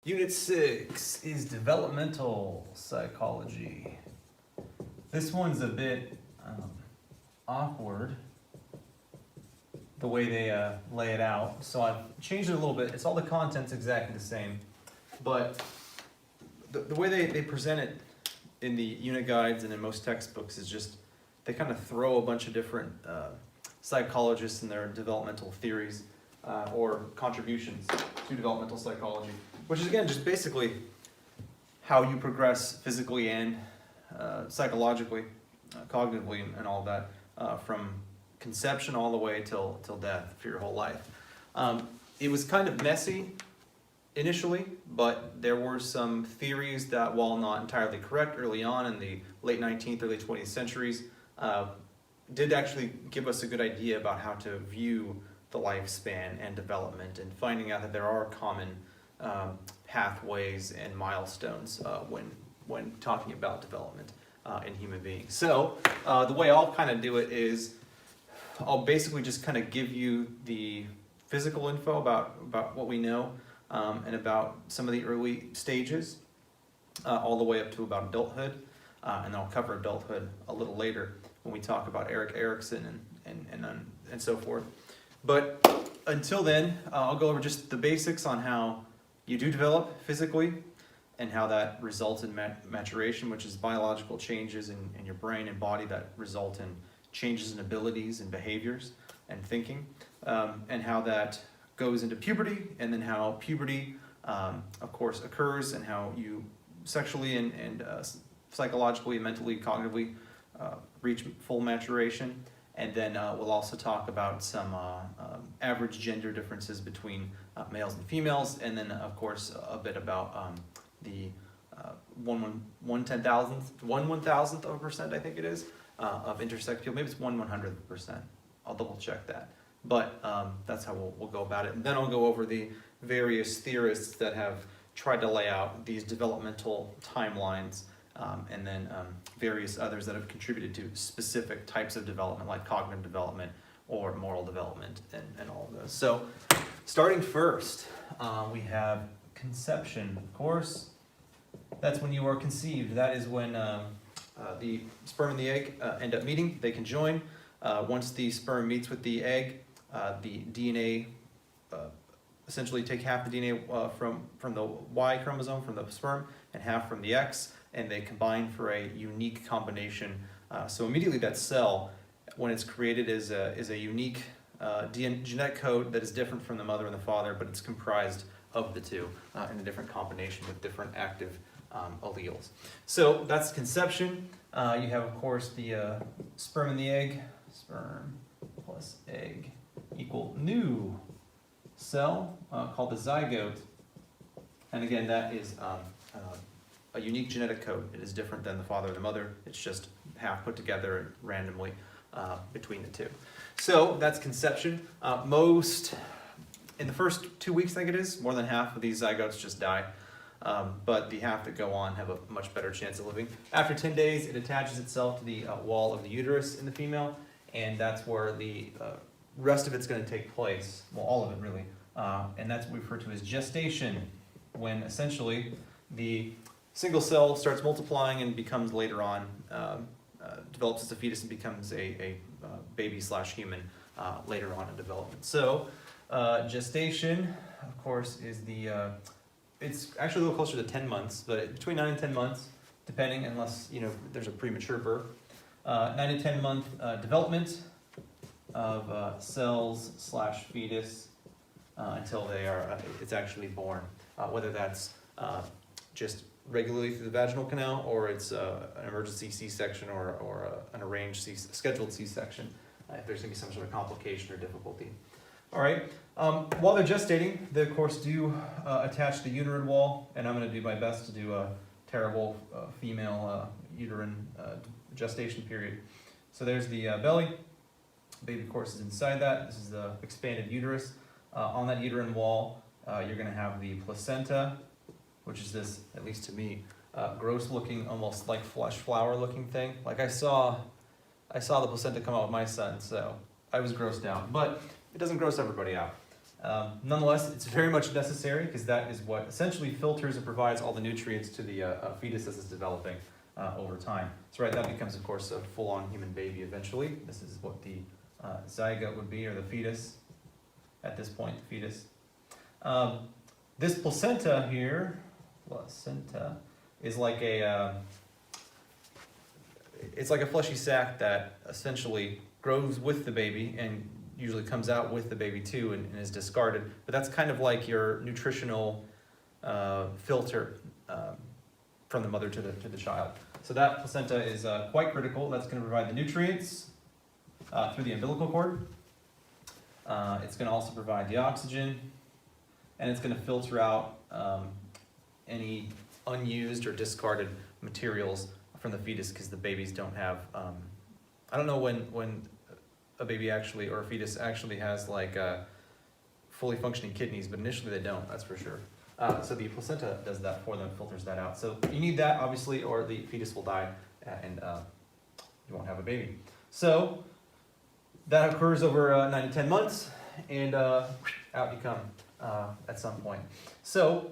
Unit 6 is developmental psychology. This one's a bit awkward, the way they lay it out. So I've changed it a little bit. It's all the content's exactly the same, but the way they present it in the unit guides and in most textbooks is just, they kind of throw a bunch of different psychologists and their developmental theories or contributions to developmental psychology, which is again just basically how you progress physically and psychologically, cognitively, and all of that from conception all the way till death for your whole life. It was kind of messy initially, but there were some theories that, while not entirely correct early on in the late 19th, early 20th centuries, did actually give us a good idea about how to view the lifespan and development, and finding out that there are common pathways and milestones when talking about development in human beings. So the way I'll kind of do it is I'll basically just kind of give you the physical info about what we know and about some of the early stages all the way up to about adulthood, and then I'll cover adulthood a little later when we talk about Erik Erikson and so forth. But until then, I'll go over just the basics on how you do develop physically and how that results in maturation, which is biological changes in your brain and body that result in changes in abilities and behaviors and thinking, and how that goes into puberty, and then how puberty, of course, occurs, and how you sexually and psychologically, mentally, cognitively reach full maturation. And then we'll also talk about some average gender differences between males and females, and then of course a bit about the 1/10,000th of a percent, I think it is, of intersex people. Maybe it's 1/100%. I'll double check that. But that's how we'll go about it. And then I'll go over the various theorists that have tried to lay out these developmental timelines, and then various others that have contributed to specific types of development, like cognitive development or moral development, and all of those. So starting first, we have conception, of course. That's when you are conceived. That is when the sperm and the egg end up meeting. They conjoin. Once the sperm meets with the egg, the DNA, essentially take half the DNA from the Y chromosome from the sperm and half from the X, and they combine for a unique combination. So immediately that cell, when it's created, is a unique genetic code that is different from the mother and the father, but it's comprised of the two in a different combination with different active alleles. So that's conception. You have, of course, the sperm and the egg. Sperm plus egg equal new cell called the zygote. And again, that is a unique genetic code. It is different than the father or the mother. It's just half put together randomly between the two. So that's conception. In the first 2 weeks, I think it is, more than half of these zygotes just die. But the half that go on have a much better chance of living. After 10 days, it attaches itself to the wall of the uterus in the female, and that's where the rest of it's going to take place. Well, all of it, really. And that's what we refer to as gestation, when essentially the single cell starts multiplying and becomes later on, develops as a fetus and becomes a baby/human later on in development. So gestation, of course, is it's actually a little closer to 10 months, but between 9 and 10 months, depending, unless there's a premature birth. 9 to 10 month development of cells/fetus until it's actually born, whether that's just regularly through the vaginal canal, or it's an emergency C-section or an arranged scheduled C-section, if there's going to be some sort of complication or difficulty. All right. While they're gestating, they of course do attach the uterine wall, and I'm going to do my best to do a terrible female uterine gestation period. So there's the belly. Baby, of course, is inside that. This is the expanded uterus. On that uterine wall, you're going to have the placenta, which is this, at least to me, gross-looking, almost like flesh flower-looking thing. Like I saw the placenta come out with my son, so I was grossed out. But it doesn't gross everybody out. Nonetheless, it's very much necessary because that is what essentially filters and provides all the nutrients to the fetus as it's developing over time. So right, that becomes, of course, a full-on human baby eventually. This is what the zygote would be, or the fetus at this point, the fetus. This placenta here, is like it's like a fleshy sac that essentially grows with the baby and usually comes out with the baby too and is discarded. But that's kind of like your nutritional filter from the mother to the child. So that placenta is quite critical. That's going to provide the nutrients through the umbilical cord. It's going to also provide the oxygen, and it's going to filter out any unused or discarded materials from the fetus, because the babies don't have, I don't know when a baby actually, or a fetus actually has like fully functioning kidneys, but initially they don't, that's for sure. So the placenta does that for them, filters that out. So you need that, obviously, or the fetus will die and you won't have a baby. So that occurs over 9 to 10 months, and out you come at some point. So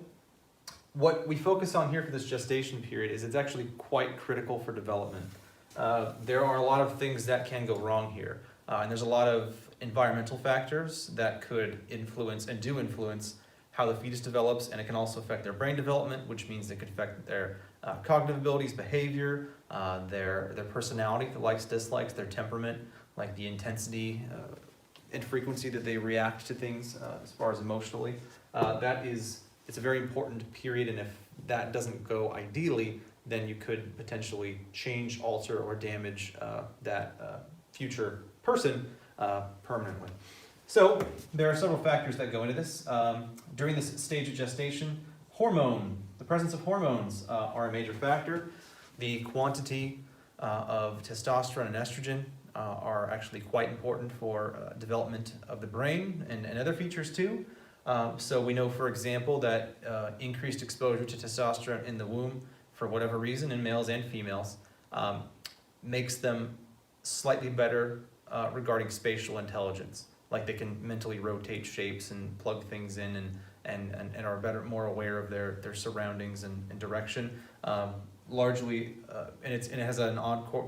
what we focus on here for this gestation period is it's actually quite critical for development. There are a lot of things that can go wrong here, and there's a lot of environmental factors that could influence and do influence how the fetus develops, and it can also affect their brain development, which means it could affect their cognitive abilities, behavior, their personality, the likes, dislikes, their temperament, like the intensity and frequency that they react to things as far as emotionally. It's a very important period, and if that doesn't go ideally, then you could potentially change, alter, or damage that future person permanently. So there are several factors that go into this. During this stage of gestation, the presence of hormones are a major factor. The quantity of testosterone and estrogen are actually quite important for development of the brain and other features too. So we know, for example, that increased exposure to testosterone in the womb, for whatever reason, in males and females, makes them slightly better regarding spatial intelligence. Like they can mentally rotate shapes and plug things in and are more aware of their surroundings and direction. Largely, and it has an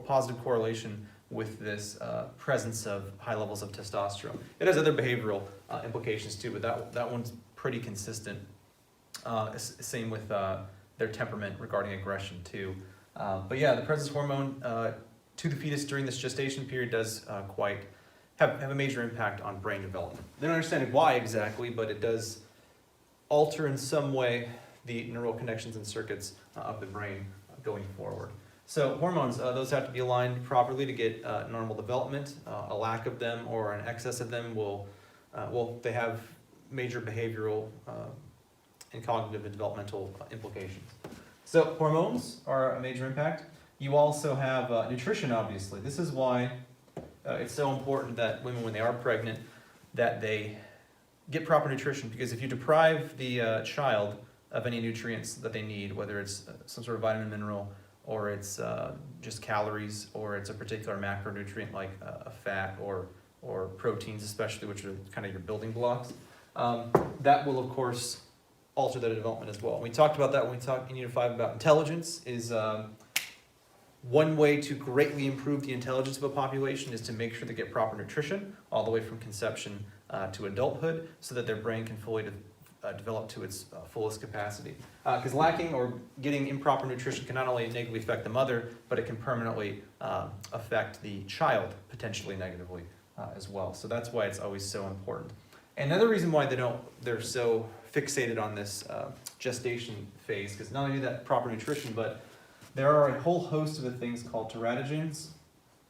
positive correlation with this presence of high levels of testosterone. It has other behavioral implications too, but that one's pretty consistent. Same with their temperament regarding aggression too. But yeah, the presence of hormone to the fetus during this gestation period does have a major impact on brain development. They don't understand why exactly, but it does alter in some way the neural connections and circuits of the brain going forward. So hormones, those have to be aligned properly to get normal development. A lack of them or an excess of them they have major behavioral and cognitive and developmental implications. So hormones are a major impact. You also have nutrition, obviously. This is why it's so important that women, when they are pregnant, that they get proper nutrition, because if you deprive the child of any nutrients that they need, whether it's some sort of vitamin, mineral, or it's just calories, or it's a particular macronutrient like a fat or proteins especially, which are kind of your building blocks, that will of course alter their development as well. We talked about that when we talked in Unit 5 about intelligence. One way to greatly improve the intelligence of a population is to make sure they get proper nutrition all the way from conception to adulthood, so that their brain can fully develop to its fullest capacity. Because lacking or getting improper nutrition can not only negatively affect the mother, but it can permanently affect the child, potentially negatively as well. So that's why it's always so important. And another reason why they're so fixated on this gestation phase, because not only that proper nutrition, but there are a whole host of things called teratogens,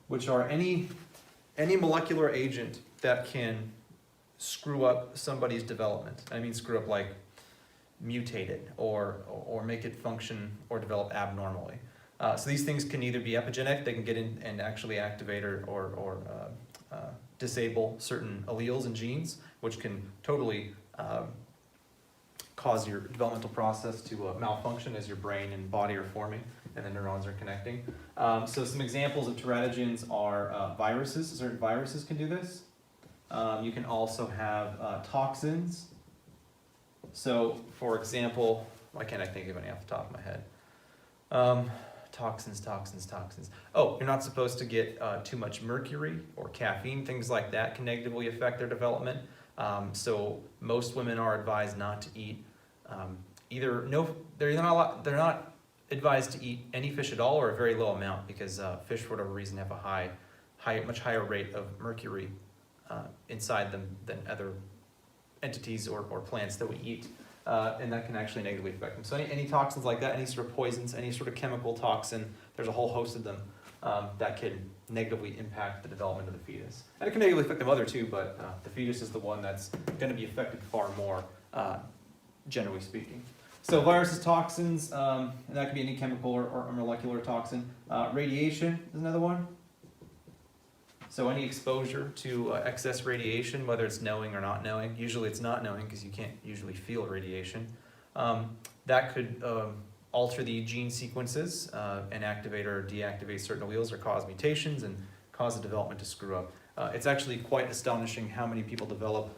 which are any molecular agent that can screw up somebody's development. I mean screw up like mutate it or make it function or develop abnormally. So these things can either be epigenetic, they can get in and actually activate or disable certain alleles and genes, which can totally cause your developmental process to malfunction as your brain and body are forming and the neurons are connecting. So some examples of teratogens are viruses. Certain viruses can do this. You can also have toxins. So, for example, why can't I think of any off the top of my head? Toxins. Oh, you're not supposed to get too much mercury or caffeine. Things like that can negatively affect their development. So most women are advised not to eat they're not advised to eat any fish at all or a very low amount because fish, for whatever reason, have a much higher rate of mercury inside them than other entities or plants that we eat. And that can actually negatively affect them. So any toxins like that, any sort of poisons, any sort of chemical toxin, there's a whole host of them that can negatively impact the development of the fetus. And it can negatively affect the mother too, but the fetus is the one that's going to be affected far more, generally speaking. So viruses, toxins, and that could be any chemical or molecular toxin. Radiation is another one. So any exposure to excess radiation, whether it's knowing or not knowing, usually it's not knowing because you can't usually feel radiation, that could alter the gene sequences and activate or deactivate certain alleles or cause mutations and cause the development to screw up. It's actually quite astonishing how many people develop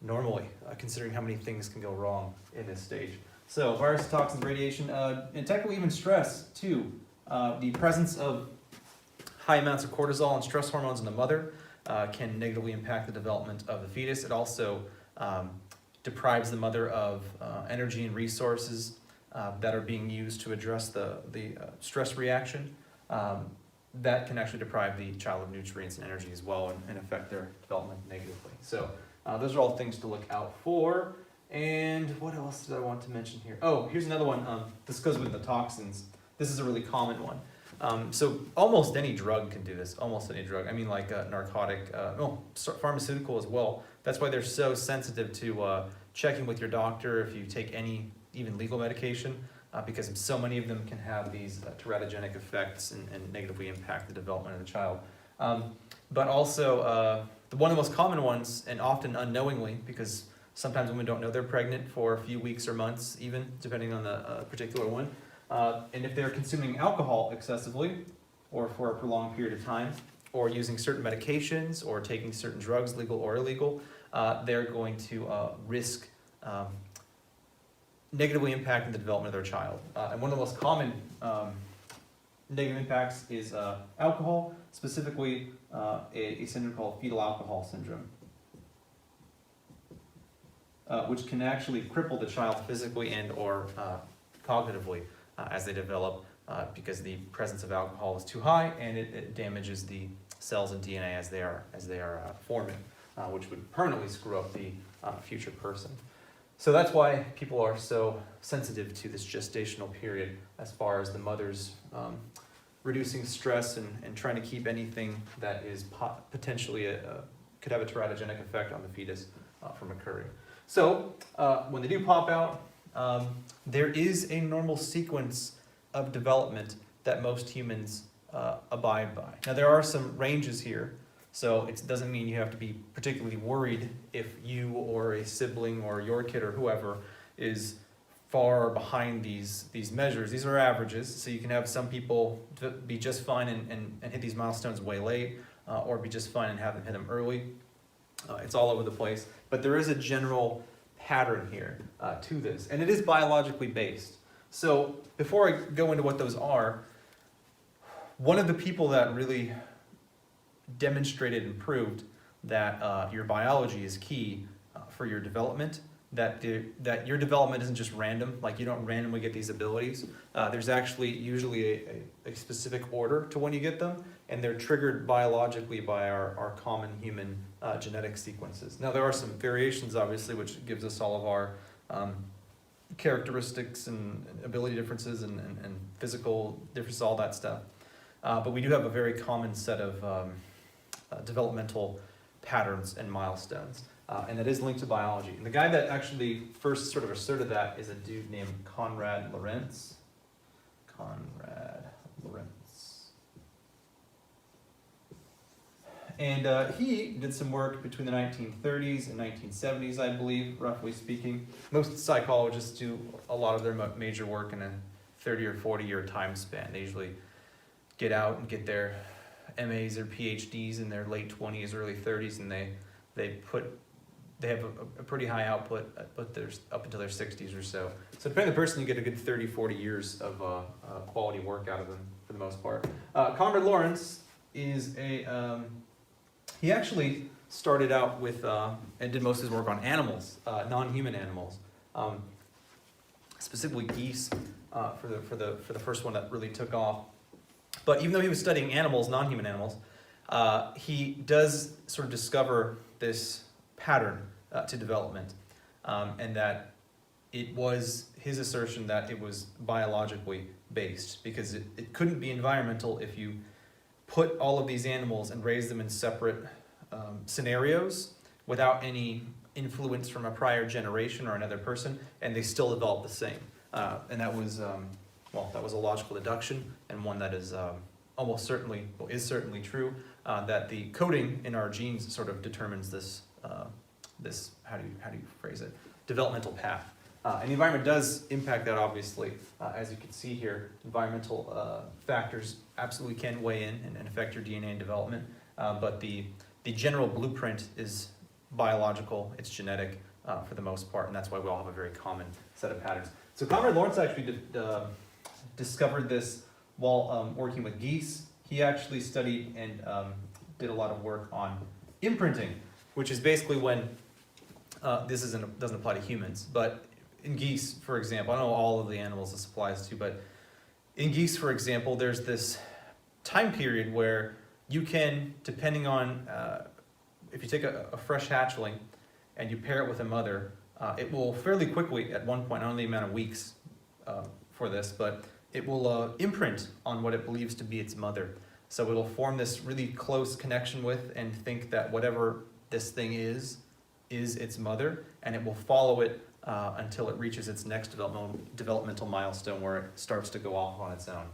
normally, considering how many things can go wrong in this stage. So viruses, toxins, radiation, and technically even stress too. The presence of high amounts of cortisol and stress hormones in the mother can negatively impact the development of the fetus. It also deprives the mother of energy and resources that are being used to address the stress reaction. That can actually deprive the child of nutrients and energy as well and affect their development negatively. So those are all things to look out for. And what else did I want to mention here? Oh, here's another one. This goes with the toxins. This is a really common one. So almost any drug can do this, almost any drug. I mean like narcotic, pharmaceutical as well. That's why they're so sensitive to checking with your doctor if you take any, even legal medication, because so many of them can have these teratogenic effects and negatively impact the development of the child. But also, one of the most common ones, and often unknowingly, because sometimes women don't know they're pregnant for a few weeks or months even, depending on the particular one. And if they're consuming alcohol excessively or for a prolonged period of time, or using certain medications or taking certain drugs, legal or illegal, they're going to risk negatively impacting the development of their child. And one of the most common negative impacts is alcohol, specifically a syndrome called fetal alcohol syndrome, which can actually cripple the child physically and or cognitively as they develop, because the presence of alcohol is too high and it damages the cells and DNA as they are forming, which would permanently screw up the future person. So that's why people are so sensitive to this gestational period as far as the mother's reducing stress and trying to keep anything that is potentially could have a teratogenic effect on the fetus from occurring. So when they do pop out, there is a normal sequence of development that most humans abide by. Now there are some ranges here, so it doesn't mean you have to be particularly worried if you or a sibling or your kid or whoever is far behind these measures. These are averages, so you can have some people be just fine and hit these milestones way late, or be just fine and have them hit them early. It's all over the place, but there is a general pattern here to this, and it is biologically based. So before I go into what those are, one of the people that really demonstrated and proved that your biology is key for your development, that your development isn't just random, like you don't randomly get these abilities. There's actually usually a specific order to when you get them, and they're triggered biologically by our common human genetic sequences. Now there are some variations, obviously, which gives us all of our characteristics and ability differences and physical differences, all that stuff. But we do have a very common set of developmental patterns and milestones. And that is linked to biology. And the guy that actually first sort of asserted that is a dude named Konrad Lorenz. And he did some work between the 1930s and 1970s, I believe, roughly speaking. Most psychologists do a lot of their major work in a 30 or 40 year time span. They usually get out and get their MAs or PhDs in their late 20s, early 30s, and they have a pretty high output, but there's up until their 60s or so. So depending on the person, you get a good 30, 40 years of quality work out of them for the most part. Conrad Lawrence is he actually started out with, and did most of his work on animals, non-human animals, specifically geese for the first one that really took off. But even though he was studying animals, non-human animals, he does sort of discover this pattern to development, and that it was his assertion that it was biologically based, because it couldn't be environmental if you put all of these animals and raise them in separate scenarios without any influence from a prior generation or another person, and they still develop the same. And that was, that was a logical deduction, and one that is almost certainly, is certainly true, that the coding in our genes sort of determines this, how do you phrase it, developmental path. And the environment does impact that, obviously. As you can see here, environmental factors absolutely can weigh in and affect your DNA and development, but the general blueprint is biological, it's genetic for the most part, and that's why we all have a very common set of patterns. So Conrad Lawrence actually discovered this while working with geese. He actually studied and did a lot of work on imprinting, which is basically when, this doesn't apply to humans, but in geese, for example, I don't know all of the animals this applies to, but in geese, for example, there's this time period where you can, depending on, if you take a fresh hatchling and you pair it with a mother, it will fairly quickly, at one point, I don't know the amount of weeks for this, but it will imprint on what it believes to be its mother. So it'll form this really close connection with and think that whatever this thing is its mother, and it will follow it until it reaches its next developmental milestone where it starts to go off on its own.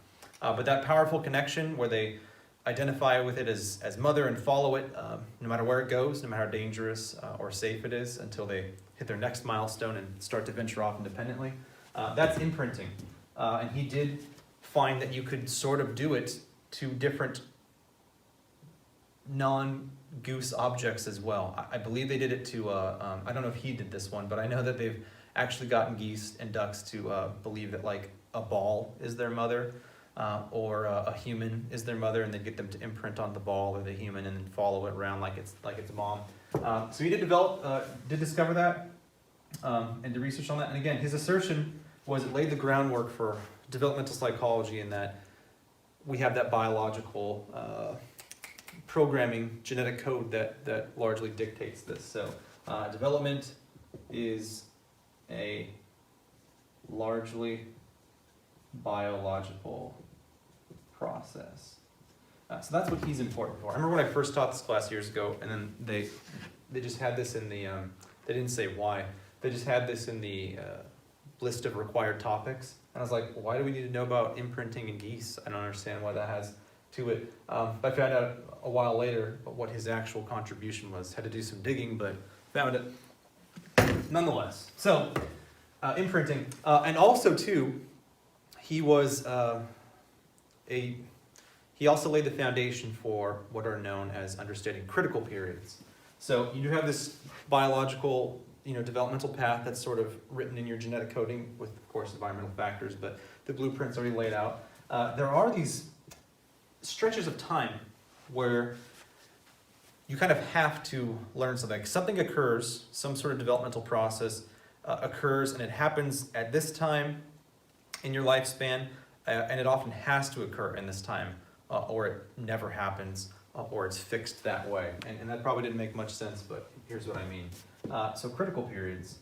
But that powerful connection where they identify with it as mother and follow it, no matter where it goes, no matter how dangerous or safe it is, until they hit their next milestone and start to venture off independently. That's imprinting. And he did find that you could sort of do it to different non-goose objects as well. I believe they did it to, I don't know if he did this one, but I know that they've actually gotten geese and ducks to believe that like a ball is their mother, or a human is their mother, and they get them to imprint on the ball or the human and then follow it around like it's mom. So he did discover that, and did research on that. And again, his assertion was it laid the groundwork for developmental psychology, in that we have that biological programming genetic code that largely dictates this. So development is a largely biological process. So that's what he's important for. I remember when I first taught this class years ago, and then they just had this in the, they didn't say why, they just had this in the list of required topics. And I was like, why do we need to know about imprinting in geese? I don't understand why that has to it. But I found out a while later what his actual contribution was. Had to do some digging, but found it nonetheless. So, imprinting. And also, too, he was he also laid the foundation for what are known as understanding critical periods. So you do have this biological, developmental path that's sort of written in your genetic coding with, of course, environmental factors, but the blueprint's already laid out. There are these stretches of time where you kind of have to learn something. Something occurs, some sort of developmental process occurs, and it happens at this time in your lifespan, and it often has to occur in this time, or it never happens, or it's fixed that way. And that probably didn't make much sense, but here's what I mean. So critical periods.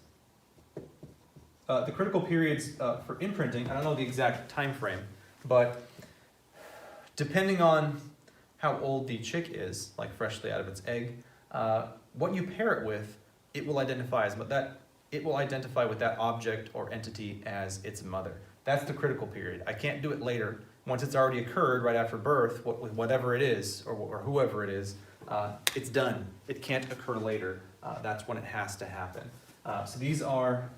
The critical periods for imprinting, I don't know the exact time frame, but depending on how old the chick is, like freshly out of its egg, what you pair it with, it will identify with that object or entity as its mother. That's the critical period. I can't do it later. Once it's already occurred right after birth, with whatever it is, or whoever it is, it's done. It can't occur later. That's when it has to happen. So these are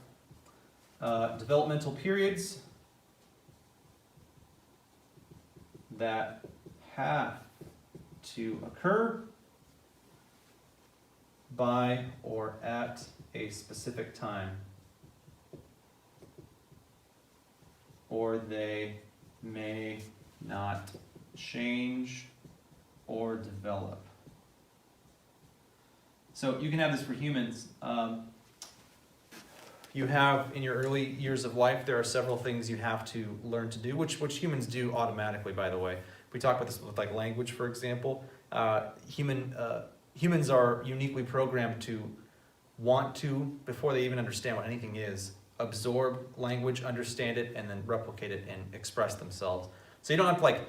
developmental periods that have to occur by or at a specific time, or they may not change or develop. So you can have this for humans. You have, in your early years of life, there are several things you have to learn to do, which humans do automatically, by the way. We talk about this with like language, for example. Humans are uniquely programmed to want to, before they even understand what anything is, absorb language, understand it, and then replicate it and express themselves. So you don't have to like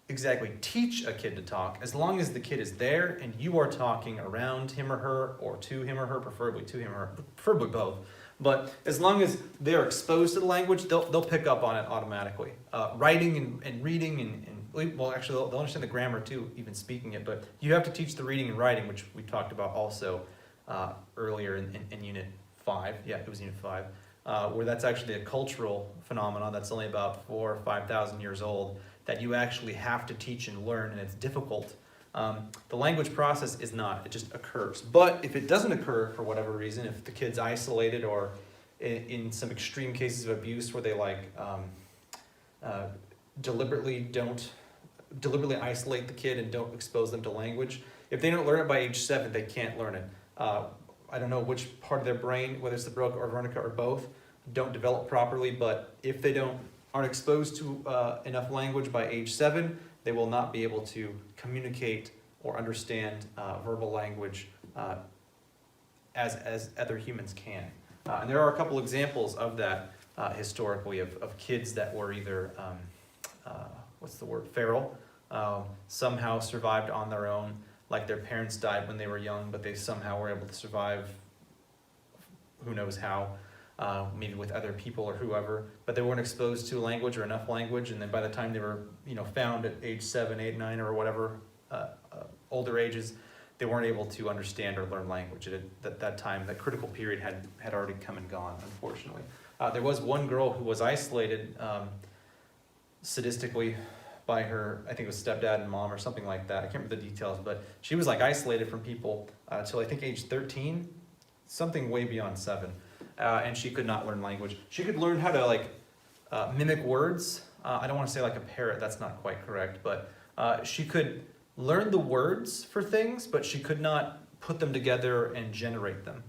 exactly teach a kid to talk, as long as the kid is there and you are talking around him or her, or to him or her, preferably to him or her, preferably both. But as long as they're exposed to the language, they'll pick up on it automatically. Writing and reading and well, actually, they'll understand the grammar too, even speaking it. But you have to teach the reading and writing, which we talked about also earlier in Unit 5. Yeah, it was Unit 5, where that's actually a cultural phenomenon that's only about 4,000 or 5,000 years old, that you actually have to teach and learn, and it's difficult. The language process is not, it just occurs. But if it doesn't occur for whatever reason, if the kid's isolated, or in some extreme cases of abuse where they deliberately isolate the kid and don't expose them to language, if they don't learn it by age 7, they can't learn it. I don't know which part of their brain, whether it's the Broca or Wernicke or both, don't develop properly, but if they aren't exposed to enough language by age 7, they will not be able to communicate or understand verbal language as other humans can. And there are a couple examples of that historically, of kids that were either, feral, somehow survived on their own, like their parents died when they were young, but they somehow were able to survive, who knows how, maybe with other people or whoever, but they weren't exposed to language or enough language, and then by the time they were found at age 7, 8, 9, or whatever older ages, they weren't able to understand or learn language. At that time, that critical period had already come and gone, unfortunately. There was one girl who was isolated sadistically by her, I think it was stepdad and mom or something like that. I can't remember the details, but she was like isolated from people until I think age 13, something way beyond 7. And she could not learn language. She could learn how to mimic words. I don't want to say like a parrot, that's not quite correct, but she could learn the words for things, but she could not put them together and generate them,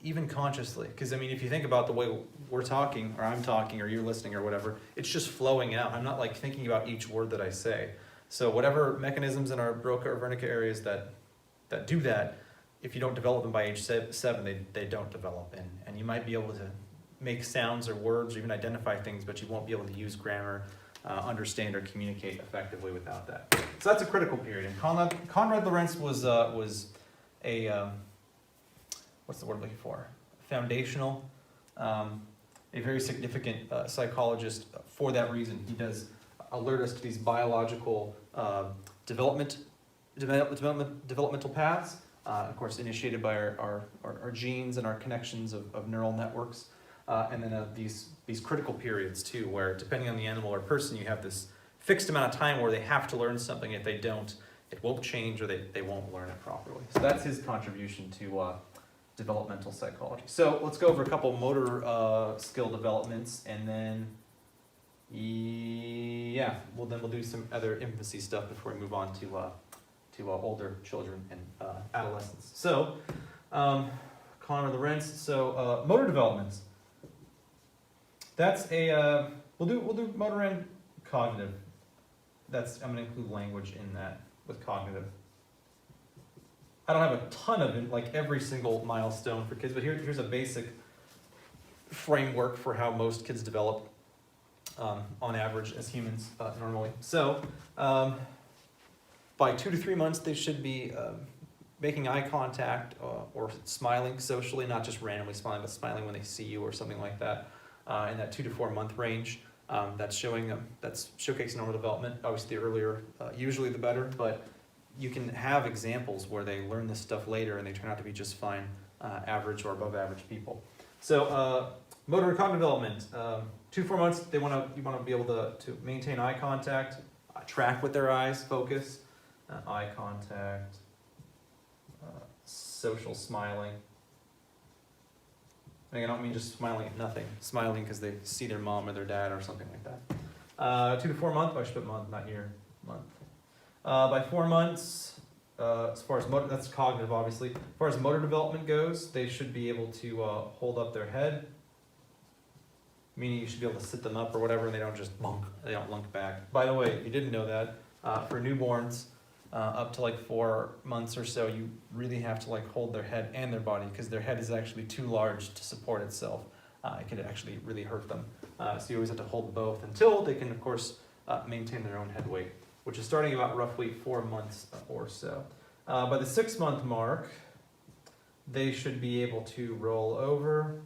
even consciously. Because I mean, if you think about the way we're talking, or I'm talking, or you're listening, or whatever, it's just flowing out. I'm not like thinking about each word that I say. So whatever mechanisms in our Broca or Wernicke areas that do that, if you don't develop them by age 7, they don't develop. And you might be able to make sounds or words or even identify things, but you won't be able to use grammar, understand, or communicate effectively without that. So that's a critical period. And Konrad Lorenz was a, what's the word I'm looking for? Foundational, a very significant psychologist for that reason. He does alert us to these biological developmental paths. Of course, initiated by our genes and our connections of neural networks, and then these critical periods too, where depending on the animal or person, you have this fixed amount of time where they have to learn something. If they don't, it won't change, or they won't learn it properly. So that's his contribution to developmental psychology. So let's go over a couple motor skill developments, and then we'll do some other infancy stuff before we move on to older children and adolescents. So, Konrad Lorenz. So, motor developments. That's we'll do motor and cognitive. I'm going to include language in that with cognitive. I don't have a ton of it, like every single milestone for kids, but here's a basic framework for how most kids develop on average as humans normally. So, by 2 to 3 months, they should be making eye contact or smiling socially, not just randomly smiling, but smiling when they see you or something like that. In that 2 to 4 month range, that's showcasing normal development. Obviously, the earlier, usually the better, but you can have examples where they learn this stuff later and they turn out to be just fine, average or above average people. So, motor and cognitive development. 2 to 4 months, you want to be able to maintain eye contact, track with their eyes, focus. eye contact, social smiling. And I don't mean just smiling at nothing, smiling because they see their mom or their dad or something like that. 2 to 4 months, I should put month, not year, month. By 4 months, as far as motor, that's cognitive obviously. As far as motor development goes, they should be able to hold up their head, meaning you should be able to sit them up or whatever, and they don't just lunk, they don't lunk back. By the way, if you didn't know that, for newborns, up to like 4 months or so, you really have to like hold their head and their body because their head is actually too large to support itself. It could actually really hurt them. So you always have to hold both until they can, of course, maintain their own head weight, which is starting about roughly 4 months or so. By the 6-month mark, they should be able to roll over.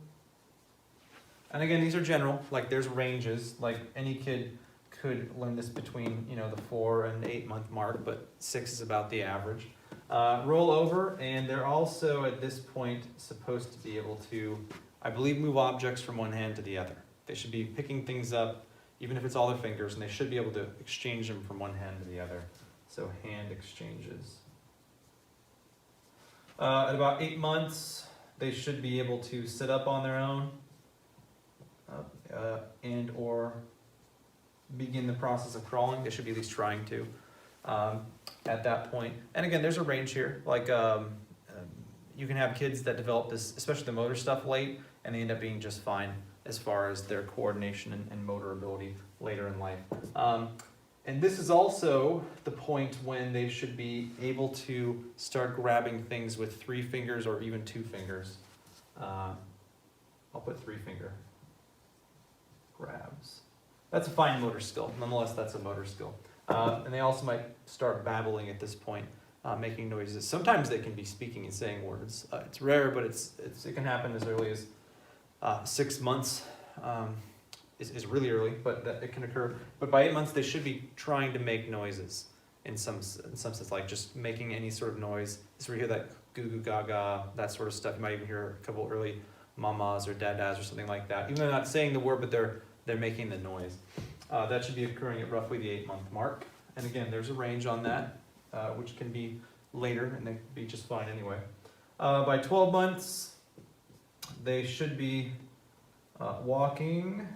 And again, these are general, like there's ranges, like any kid could learn this between, you know, the 4 and 8 month mark, but 6 is about the average. Roll over, and they're also at this point supposed to be able to, I believe, move objects from one hand to the other. They should be picking things up, even if it's all their fingers, and they should be able to exchange them from one hand to the other. So hand exchanges. At about 8 months, they should be able to sit up on their own and or begin the process of crawling. They should be at least trying to at that point. And again, there's a range here. Like you can have kids that develop this, especially the motor stuff, late, and they end up being just fine as far as their coordination and motor ability later in life. And this is also the point when they should be able to start grabbing things with 3 fingers or even 2 fingers. I'll put 3 finger grabs. That's a fine motor skill. Nonetheless, that's a motor skill. And they also might start babbling at this point, making noises. Sometimes they can be speaking and saying words. It's rare, but it can happen as early as 6 months. Is really early, but it can occur. But by 8 months, they should be trying to make noises in some sense, like just making any sort of noise. So we hear that goo goo gaga, that sort of stuff. You might even hear a couple early mamas or dadas or something like that. Even though they're not saying the word, but they're making the noise. That should be occurring at roughly the 8 month mark. And again, there's a range on that, which can be later, and they can be just fine anyway. By 12 months, they should be walking.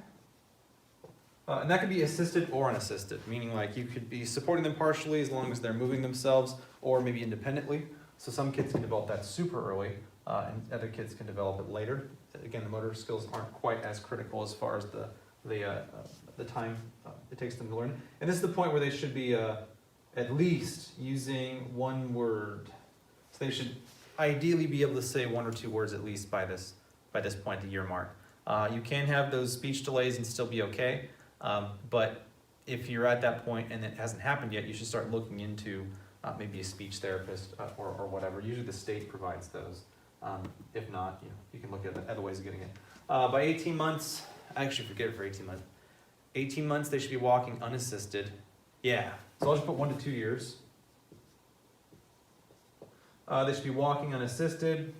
And that could be assisted or unassisted, meaning like you could be supporting them partially as long as they're moving themselves, or maybe independently. So some kids can develop that super early, and other kids can develop it later. Again, the motor skills aren't quite as critical as far as the time it takes them to learn. And this is the point where they should be at least using 1 word. So they should ideally be able to say 1 or 2 words at least by this point, the year mark. You can have those speech delays and still be okay. But if you're at that point and it hasn't happened yet, you should start looking into maybe a speech therapist or whatever. Usually the state provides those. If not, you can look at other ways of getting it. By 18 months, I actually forget it for 18 months. 18 months, they should be walking unassisted. Yeah, so I'll just put 1 to 2 years. They should be walking unassisted.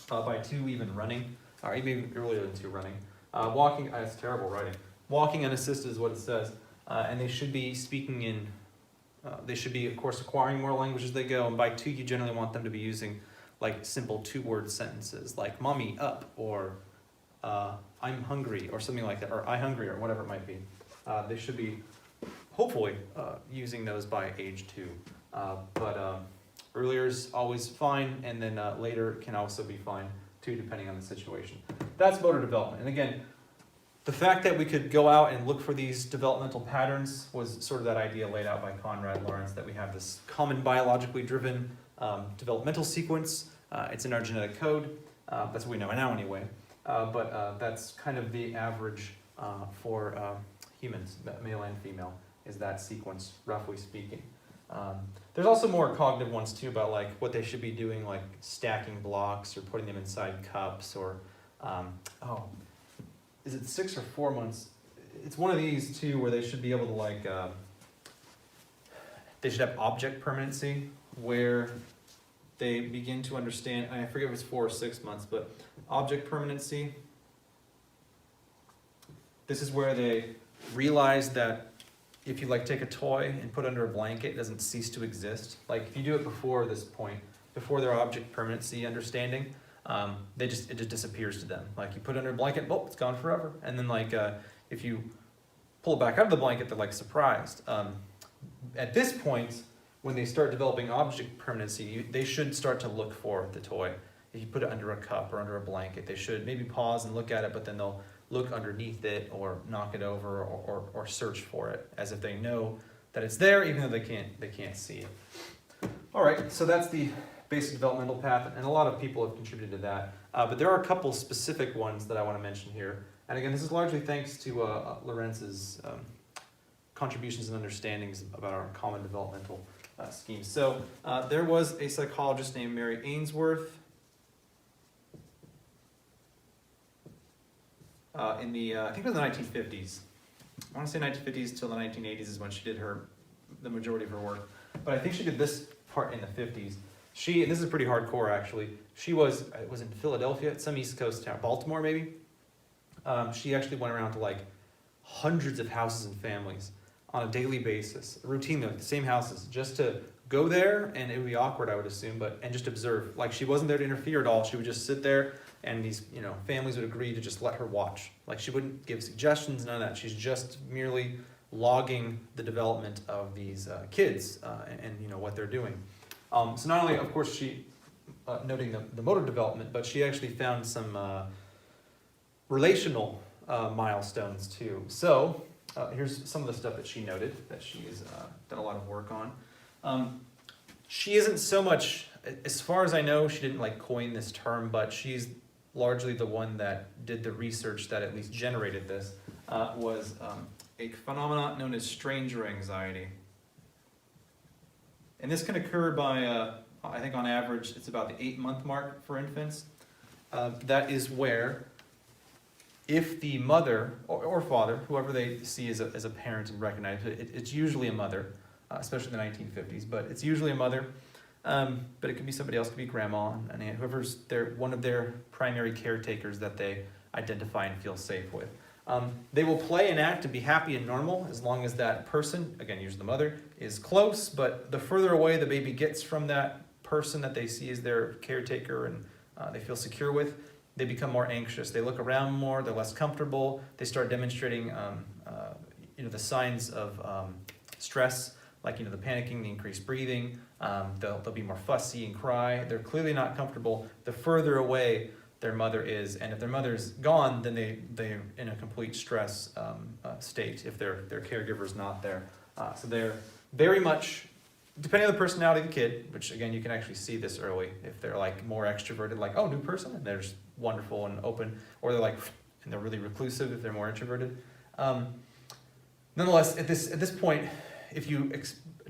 By 2, even running. Or even earlier than 2, running. Walking, that's terrible writing. Walking unassisted is what it says. And they should be speaking in, they should be, of course, acquiring more language as they go. And by 2, you generally want them to be using like simple 2-word sentences, like mommy up, or I'm hungry, or something like that, or I hungry, or whatever it might be. They should be, hopefully, using those by age 2. But earlier is always fine, and then later can also be fine too, depending on the situation. That's motor development. And again, the fact that we could go out and look for these developmental patterns was sort of that idea laid out by Conrad Lawrence, that we have this common biologically driven developmental sequence. It's in our genetic code. That's what we know now anyway. But that's kind of the average for humans, male and female, is that sequence, roughly speaking. There's also more cognitive ones too, about like what they should be doing, like stacking blocks or putting them inside cups, or is it 6 or 4 months? It's one of these too, where they should be able to like they should have object permanency, where they begin to understand. I forget if it's 4 or 6 months, but object permanency. This is where they realize that if you like take a toy and put it under a blanket, it doesn't cease to exist. Like if you do it before this point, before their object permanency understanding, it just disappears to them. Like you put it under a blanket, oh, it's gone forever. And then like if you pull it back out of the blanket, they're like surprised. At this point, when they start developing object permanency, they should start to look for the toy. If you put it under a cup or under a blanket, they should maybe pause and look at it, but then they'll look underneath it or knock it over or search for it as if they know that it's there, even though they can't see it. All right, so that's the basic developmental path, and a lot of people have contributed to that. But there are a couple specific ones that I want to mention here. And again, this is largely thanks to Lorenz's contributions and understandings about our common developmental schemes. So there was a psychologist named Mary Ainsworth in the, I think it was the 1950s. I want to say 1950s till the 1980s is when she did the majority of her work. But I think she did this part in the 50s. And this is pretty hardcore actually, it was in Philadelphia, some East Coast town, Baltimore maybe. She actually went around to like hundreds of houses and families on a daily basis, routinely, the same houses, just to go there, and it would be awkward, I would assume, and just observe. Like she wasn't there to interfere at all. She would just sit there, and these families would agree to just let her watch. Like she wouldn't give suggestions, none of that. She's just merely logging the development of these kids and what they're doing. So not only, of course, she noting the motor development, but she actually found some relational milestones too. So here's some of the stuff that she noted that she has done a lot of work on. She isn't so much, as far as I know, she didn't like coin this term, but she's largely the one that did the research that at least generated this, was a phenomenon known as stranger anxiety. And this can occur by, I think on average, it's about the 8-month mark for infants. That is where, if the mother or father, whoever they see as a parent and recognize it, it's usually a mother, especially in the 1950s, but it's usually a mother. But it could be somebody else, it could be grandma, and whoever's one of their primary caretakers that they identify and feel safe with. They will play and act and be happy and normal as long as that person, again, usually the mother, is close, but the further away the baby gets from that person that they see as their caretaker and they feel secure with, they become more anxious. They look around more, they're less comfortable, they start demonstrating the signs of stress, like the panicking, the increased breathing, they'll be more fussy and cry. They're clearly not comfortable the further away their mother is, and if their mother's gone, then they're in a complete stress state if their caregiver's not there. So they're very much, depending on the personality of the kid, which again you can actually see this early, if they're like more extroverted, like oh new person, and they're just wonderful and open, or they're like and they're really reclusive if they're more introverted. Nonetheless, at this point, if you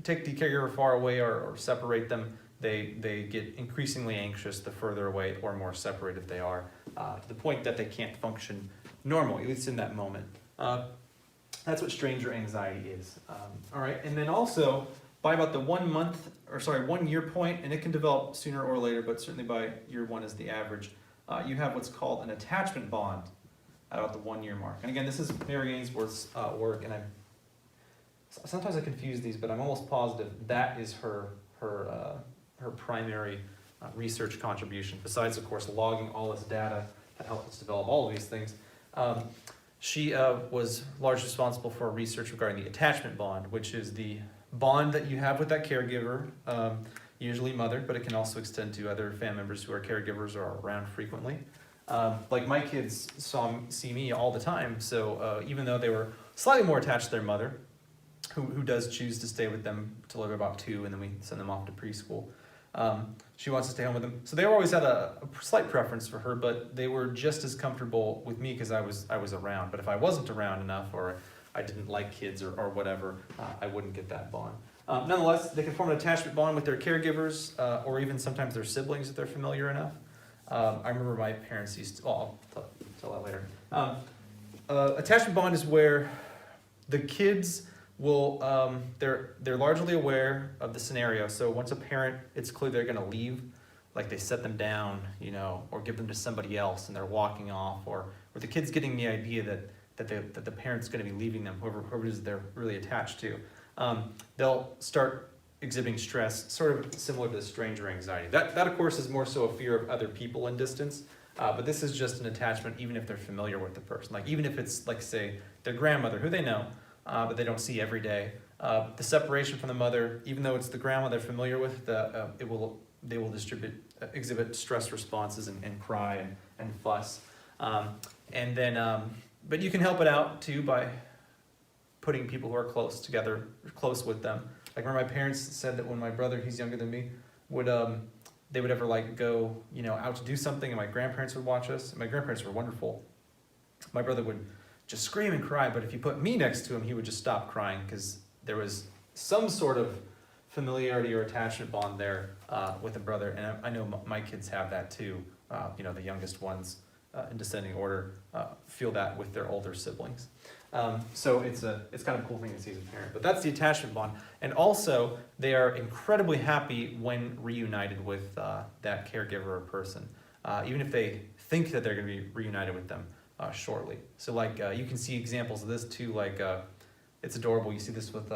take the caregiver far away or separate them, they get increasingly anxious the further away or more separated they are, to the point that they can't function normally, at least in that moment. That's what stranger anxiety is. All right, and then also by about the 1 year point, and it can develop sooner or later, but certainly by year 1 is the average, you have what's called an attachment bond at about the 1 year mark. And again, this is Mary Ainsworth's work, and sometimes I confuse these, but I'm almost positive that is her primary research contribution, besides, of course, logging all this data that helped us develop all of these things. She was largely responsible for research regarding the attachment bond, which is the bond that you have with that caregiver, usually mother, but it can also extend to other family members who are caregivers or are around frequently. Like my kids see me all the time, so even though they were slightly more attached to their mother, who does choose to stay with them till they're about 2, and then we send them off to preschool. She wants to stay home with them. So they always had a slight preference for her, but they were just as comfortable with me because I was around. But if I wasn't around enough, or I didn't like kids or whatever, I wouldn't get that bond. Nonetheless, they can form an attachment bond with their caregivers, or even sometimes their siblings if they're familiar enough. I remember my parents used to, I'll tell that later. Attachment bond is where the kids will, they're largely aware of the scenario. So once a parent, it's clear they're gonna leave, like they set them down, or give them to somebody else and they're walking off, or the kid's getting the idea that that the parent's going to be leaving them, whoever it is they're really attached to. They'll start exhibiting stress, sort of similar to the stranger anxiety. That of course is more so a fear of other people and distance, but this is just an attachment even if they're familiar with the person. Like even if it's like say their grandmother who they know, but they don't see every day. The separation from the mother, even though it's the grandma they're familiar with, they will exhibit stress responses and cry and fuss. And then, but you can help it out too by putting people who are close with them. Like remember my parents said that when my brother, he's younger than me, they would ever like go, out to do something and my grandparents would watch us. My grandparents were wonderful. My brother would just scream and cry, but if you put me next to him, he would just stop crying because there was some sort of familiarity or attachment bond there with a brother. And I know my kids have that too. The youngest ones in descending order feel that with their older siblings. So it's kind of a cool thing to see as a parent. But that's the attachment bond. And also, they are incredibly happy when reunited with that caregiver or person, even if they think that they're going to be reunited with them shortly. So like you can see examples of this too, like it's adorable. You see this with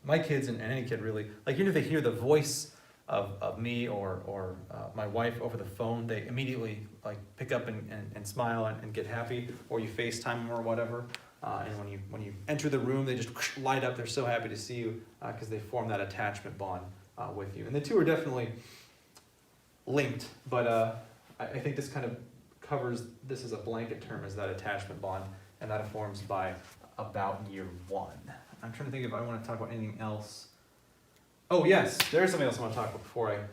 my kids and any kid really. Like even if they hear the voice of me or my wife over the phone, they immediately like pick up and smile and get happy, or you FaceTime them or whatever. And when you enter the room, they just light up. They're so happy to see you because they form that attachment bond with you. And the two are definitely linked, but I think this kind of covers this as a blanket term as that attachment bond, and that forms by about year 1. I'm trying to think if I want to talk about anything else. Oh yes, there's something else I want to talk about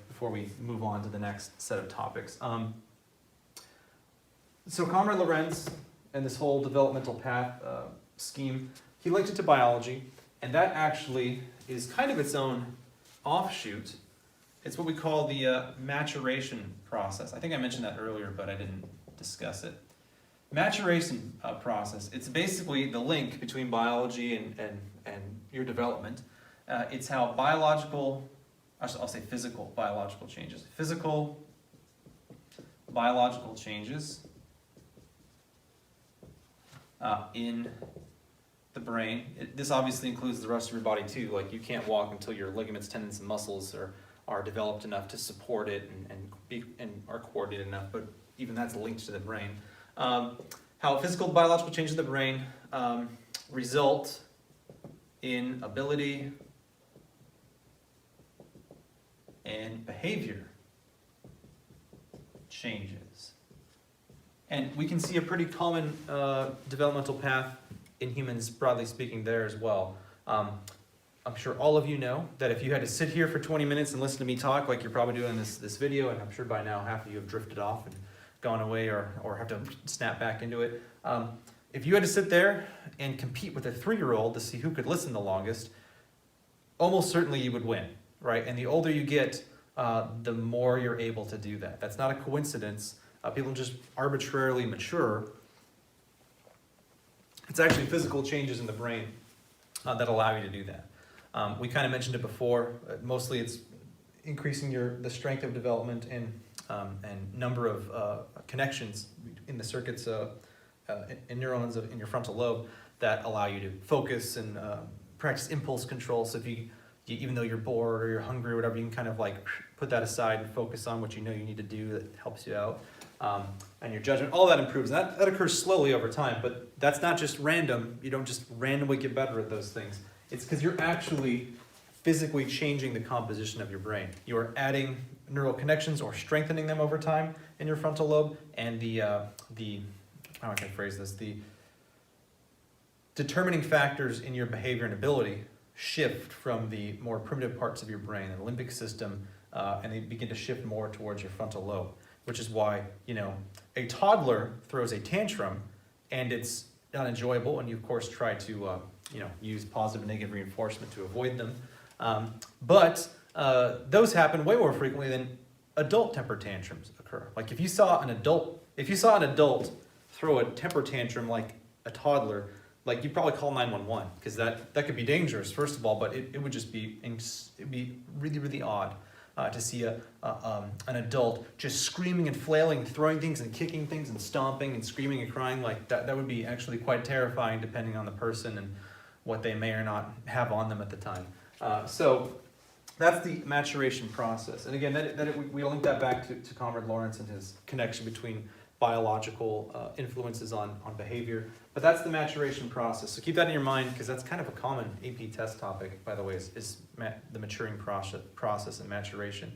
before we move on to the next set of topics. So Comrade Lorenz and this whole developmental path scheme, he linked it to biology, and that actually is kind of its own offshoot. It's what we call the maturation process. I think I mentioned that earlier, but I didn't discuss it. Maturation process, it's basically the link between biology and your development. It's how I'll say physical biological changes. Physical biological changes in the brain. This obviously includes the rest of your body too. Like you can't walk until your ligaments, tendons, and muscles are developed enough to support it and are coordinated enough, but even that's linked to the brain. How physical biological changes in the brain result in ability and behavior changes. And we can see a pretty common developmental path in humans, broadly speaking, there as well. I'm sure all of you know that if you had to sit here for 20 minutes and listen to me talk like you're probably doing this video, and I'm sure by now half of you have drifted off and gone away or have to snap back into it. If you had to sit there and compete with a 3-year-old to see who could listen the longest, almost certainly you would win, right? And the older you get, the more you're able to do that. That's not a coincidence. People just arbitrarily mature. It's actually physical changes in the brain that allow you to do that. We kind of mentioned it before. Mostly it's increasing the strength of development and number of connections in the circuits in neurons in your frontal lobe that allow you to focus and practice impulse control. So if you even though you're bored or you're hungry or whatever, you can kind of like put that aside and focus on what you know you need to do that helps you out. And your judgment, all that improves. And that occurs slowly over time, but that's not just random. You don't just randomly get better at those things. It's because you're actually physically changing the composition of your brain. You are adding neural connections or strengthening them over time in your frontal lobe, and the how can I phrase this? The determining factors in your behavior and ability shift from the more primitive parts of your brain, the limbic system, and they begin to shift more towards your frontal lobe, which is why, a toddler throws a tantrum and it's not enjoyable, and you of course try to, use positive and negative reinforcement to avoid them. But those happen way more frequently than adult temper tantrums occur. Like if you saw an adult throw a temper tantrum like a toddler, like you'd probably call 911 because that could be dangerous, first of all, but it would just be, it'd be really, really odd. to see an adult just screaming and flailing, and throwing things and kicking things and stomping and screaming and crying. Like that would be actually quite terrifying depending on the person and what they may or not have on them at the time. So that's the maturation process. And again, we link that back to Conrad Lawrence and his connection between biological influences on behavior. But that's the maturation process. So keep that in your mind, because that's kind of a common AP test topic, by the way, is the maturing process and maturation.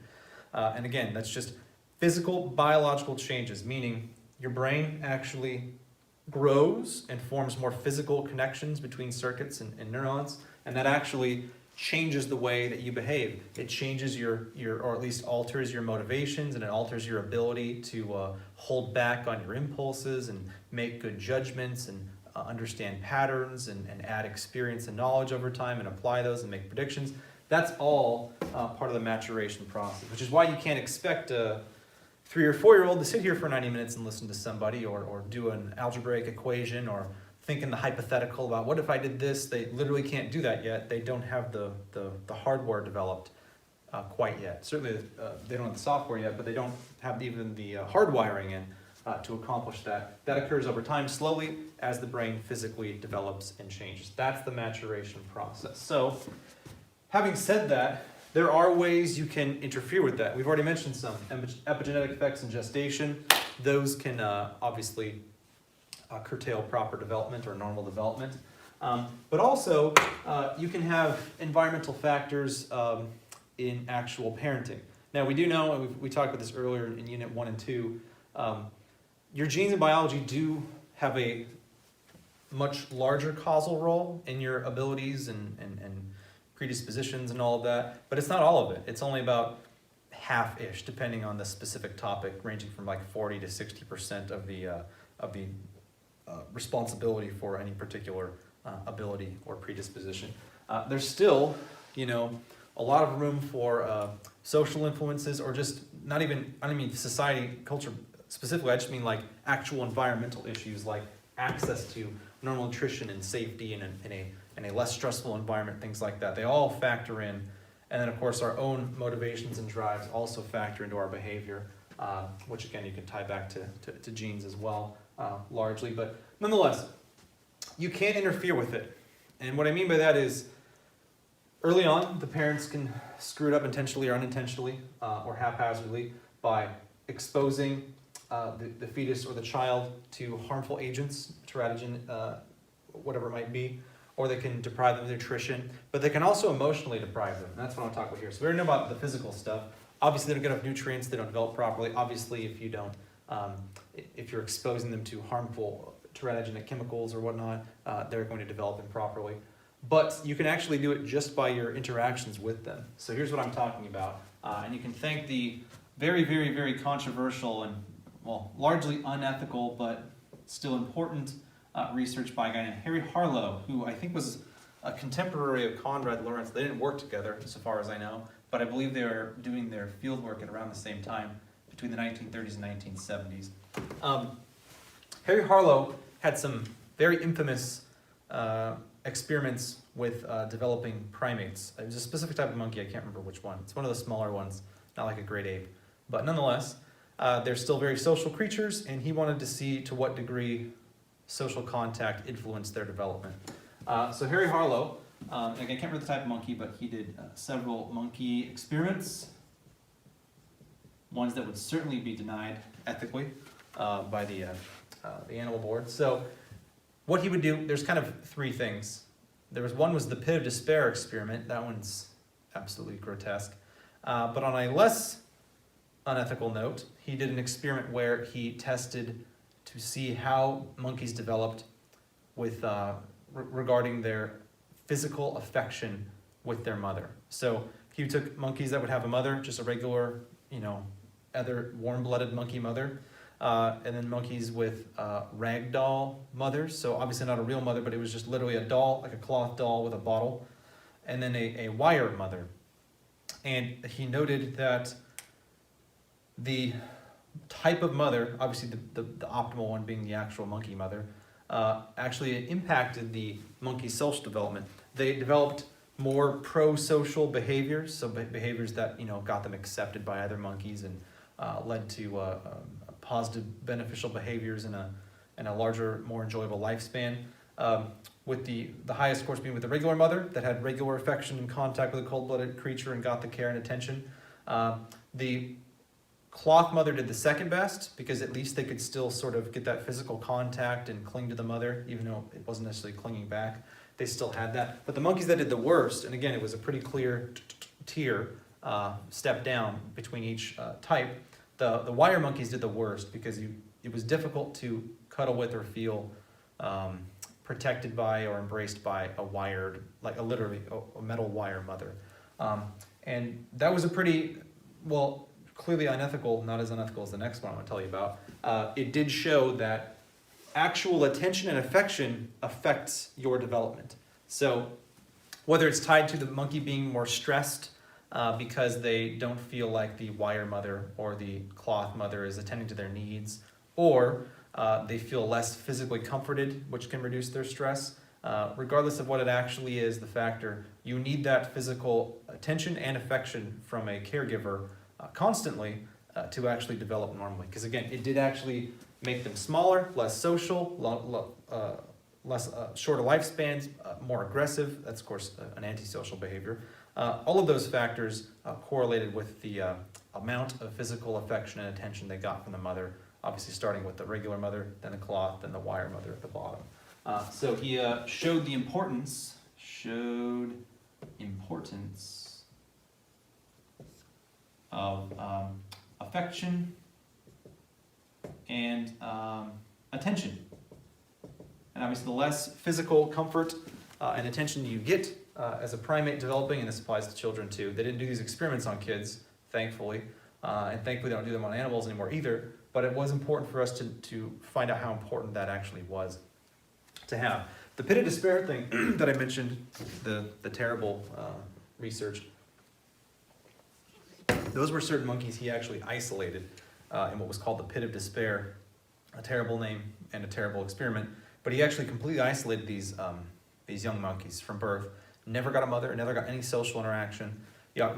And again, that's just physical, biological changes, meaning your brain actually grows and forms more physical connections between circuits and neurons, and that actually changes the way that you behave. It changes your or at least alters your motivations, and it alters your ability to hold back on your impulses and make good judgments and understand patterns and add experience and knowledge over time and apply those and make predictions. That's all part of the maturation process, which is why you can't expect a 3 or 4-year-old to sit here for 90 minutes and listen to somebody or do an algebraic equation or think in the hypothetical about what if I did this. They literally can't do that yet. They don't have the hardware developed quite yet. Certainly they don't have the software yet, but they don't have even the hardwiring in to accomplish that. That occurs over time, slowly, as the brain physically develops and changes. That's the maturation process. So, having said that, there are ways you can interfere with that. We've already mentioned some epigenetic effects in gestation. Those can obviously curtail proper development or normal development. But also, you can have environmental factors in actual parenting. Now, we do know, and we talked about this earlier in Unit 1 and 2, your genes in biology do have a much larger causal role in your abilities and predispositions and all of that, but it's not all of it. It's only about half-ish, depending on the specific topic, ranging from like 40 to 60% of the responsibility for any particular ability or predisposition. There's still, a lot of room for social influences, or just not even, I don't mean society, culture specifically, I just mean like actual environmental issues like access to normal nutrition and safety in a less stressful environment, things like that. They all factor in. And then of course our own motivations and drives also factor into our behavior, which again you can tie back to genes as well, largely. But nonetheless, you can't interfere with it. And what I mean by that is, early on, the parents can screw it up intentionally or unintentionally, or haphazardly, by exposing the fetus or the child to harmful agents, teratogen, whatever it might be, or they can deprive them of nutrition, but they can also emotionally deprive them. And that's what I'm talking about here. So we already know about the physical stuff. Obviously, they don't get enough nutrients, they don't develop properly. Obviously, if you don't, if you're exposing them to harmful teratogenic chemicals or whatnot, they're going to develop improperly. But you can actually do it just by your interactions with them. So here's what I'm talking about. And you can thank the very, very, very controversial and, well, largely unethical, but still important research by a guy named Harry Harlow, who I think was a contemporary of Conrad Lawrence. They didn't work together, so far as I know, but I believe they were doing their field work at around the same time, between the 1930s and 1970s. Harry Harlow had some very infamous experiments with developing primates. It was a specific type of monkey, I can't remember which one. It's one of the smaller ones, not like a great ape. But nonetheless, they're still very social creatures, and he wanted to see to what degree social contact influenced their development. So Harry Harlow, again, I can't remember the type of monkey, but he did several monkey experiments, ones that would certainly be denied ethically by the animal board. So what he would do, there's kind of 3 things. One was the pit of despair experiment. That one's absolutely grotesque. But on a less unethical note, he did an experiment where he tested to see how monkeys developed with regarding their physical affection with their mother. So he took monkeys that would have a mother, just a regular, other warm-blooded monkey mother, and then monkeys with ragdoll mothers. So obviously not a real mother, but it was just literally a doll, like a cloth doll with a bottle, and then a wire mother. And he noted that the type of mother, obviously the optimal one being the actual monkey mother, actually impacted the monkey's social development. They developed more pro-social behaviors, so behaviors that got them accepted by other monkeys and led to positive beneficial behaviors and a larger, more enjoyable lifespan. With the highest scores being with the regular mother that had regular affection and contact with a cold-blooded creature and got the care and attention. The cloth mother did the second best because at least they could still sort of get that physical contact and cling to the mother, even though it wasn't necessarily clinging back. They still had that. But the monkeys that did the worst, and again, it was a pretty clear tier, step down between each type. The wire monkeys did the worst because it was difficult to cuddle with or feel protected by or embraced by a wired, like literally a metal wire mother. And that was a pretty, well, clearly unethical, not as unethical as the next one I'm going to tell you about. It did show that actual attention and affection affects your development. So whether it's tied to the monkey being more stressed because they don't feel like the wire mother or the cloth mother is attending to their needs, or they feel less physically comforted, which can reduce their stress. Regardless of what it actually is, the factor, you need that physical attention and affection from a caregiver constantly to actually develop normally. Because again, it did actually make them smaller, less social, less shorter lifespans, more aggressive. That's of course an antisocial behavior. All of those factors correlated with the amount of physical affection and attention they got from the mother. Obviously starting with the regular mother, then the cloth, then the wire mother at the bottom. So he showed importance of affection and attention. And obviously the less physical comfort and attention you get as a primate developing, and this applies to children too. They didn't do these experiments on kids, thankfully, and thankfully they don't do them on animals anymore either, but it was important for us to find out how important that actually was to have. The pit of despair thing that I mentioned, the terrible research, those were certain monkeys he actually isolated in what was called the pit of despair, a terrible name and a terrible experiment, but he actually completely isolated these young monkeys from birth, never got a mother, never got any social interaction,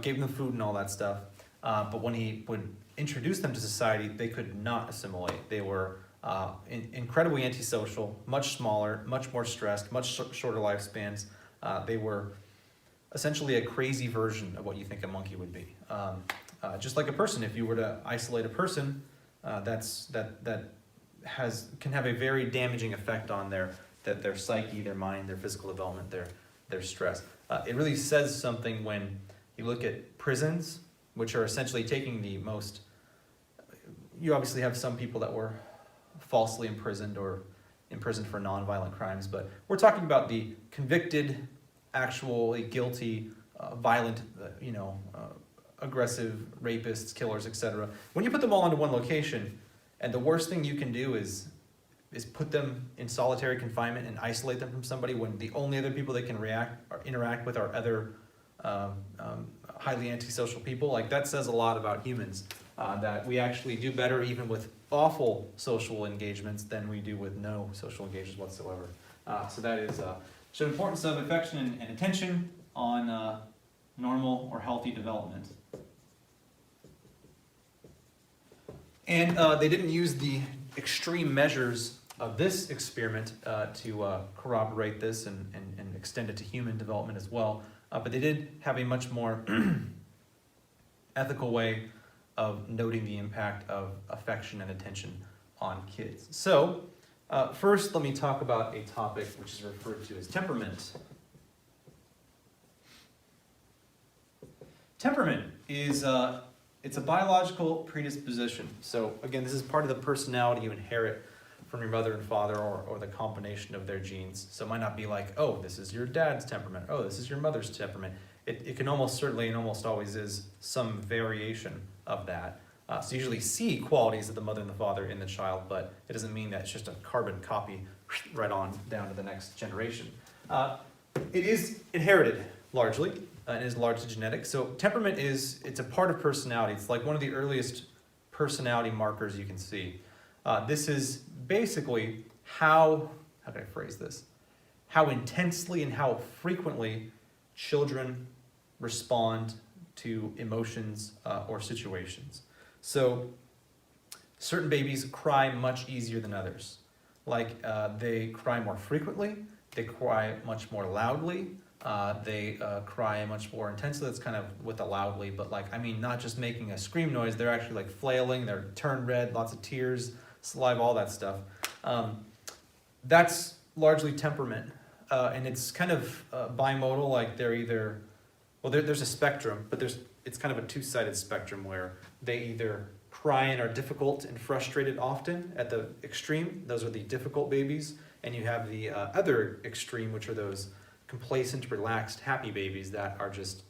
gave them food and all that stuff, but when he would introduce them to society, they could not assimilate. They were incredibly antisocial, much smaller, much more stressed, much shorter lifespans. They were essentially a crazy version of what you think a monkey would be. Just like a person, if you were to isolate a person, that can have a very damaging effect on their psyche, their mind, their physical development, their stress. It really says something when you look at prisons, which are essentially taking the most. You obviously have some people that were falsely imprisoned or imprisoned for nonviolent crimes, but we're talking about the convicted, actually guilty, violent, aggressive rapists, killers, etc. When you put them all into one location, and the worst thing you can do is put them in solitary confinement and isolate them from somebody when the only other people they can interact with are other highly antisocial people, like that says a lot about humans. That we actually do better even with awful social engagements than we do with no social engagements whatsoever. So that is so the importance of affection and attention on normal or healthy development. And they didn't use the extreme measures of this experiment to corroborate this and extend it to human development as well. But they did have a much more ethical way of noting the impact of affection and attention on kids. So, first let me talk about a topic which is referred to as temperament. Temperament is it's a biological predisposition. So again, this is part of the personality you inherit from your mother and father or the combination of their genes. So it might not be like, oh, this is your dad's temperament. Oh, this is your mother's temperament. It can almost certainly and almost always is some variation of that. So you usually see qualities of the mother and the father in the child, but it doesn't mean that it's just a carbon copy right on down to the next generation. It is inherited largely, and is largely genetic. So temperament it's a part of personality. It's like one of the earliest personality markers you can see. This is basically how can I phrase this? How intensely and how frequently children respond to emotions or situations. So certain babies cry much easier than others. Like they cry more frequently, they cry much more loudly, they cry much more intensely. That's kind of with the loudly, but like, I mean, not just making a scream noise, they're actually like flailing, they're turned red, lots of tears, saliva, all that stuff. That's largely temperament. And it's kind of bimodal, like they're either, well, there's a spectrum, but it's kind of a two-sided spectrum where they either cry and are difficult and frustrated often at the extreme. Those are the difficult babies. And you have the other extreme, which are those complacent, relaxed, happy babies that are just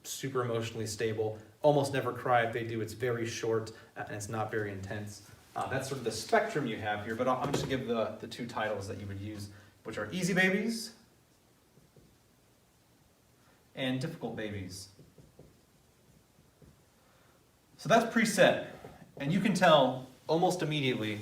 super emotionally stable, almost never cry. If they do, it's very short and it's not very intense. That's sort of the spectrum you have here, but I'm just gonna give the two titles that you would use, which are easy babies and difficult babies. So that's preset, and you can tell almost immediately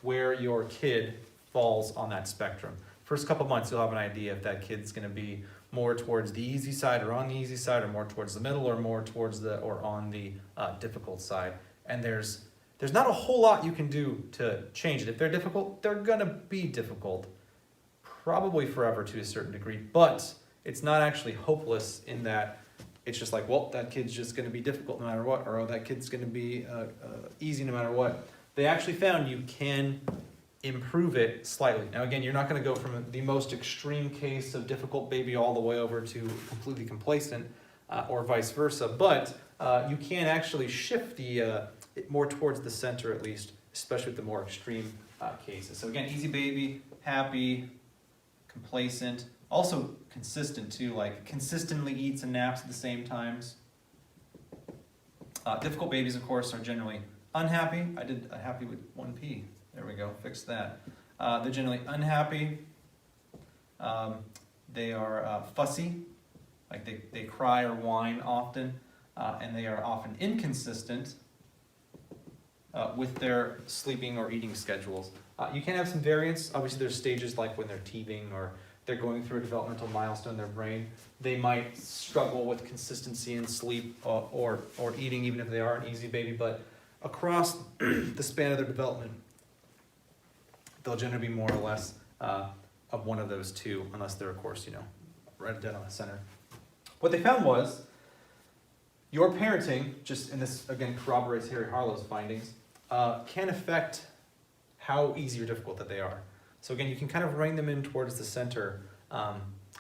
where your kid falls on that spectrum. First couple months, you'll have an idea if that kid's gonna be more towards the easy side or on the easy side, or more towards the middle or more towards or on the difficult side. And there's not a whole lot you can do to change it. If they're difficult, they're gonna be difficult, probably forever to a certain degree, but it's not actually hopeless in that it's just like, well, that kid's just gonna be difficult no matter what, or oh, that kid's gonna be easy no matter what. They actually found you can improve it slightly. Now again, you're not gonna go from the most extreme case of difficult baby all the way over to completely complacent or vice versa, but you can actually shift it more towards the center at least, especially with the more extreme cases. So again, easy baby, happy, complacent, also consistent too, like consistently eats and naps at the same times. Difficult babies, of course, are generally unhappy. I did happy with 1P. There we go, fix that. They're generally unhappy. They are fussy, like they cry or whine often, and they are often inconsistent with their sleeping or eating schedules. You can have some variance. Obviously, there's stages like when they're teething or they're going through a developmental milestone in their brain. They might struggle with consistency in sleep or eating, even if they are an easy baby. But across the span of their development, they'll generally be more or less of one of those two, unless they're, of course, right dead on the center. What they found was your parenting, and this again corroborates Harry Harlow's findings, can affect how easy or difficult that they are. So again, you can kind of rein them in towards the center.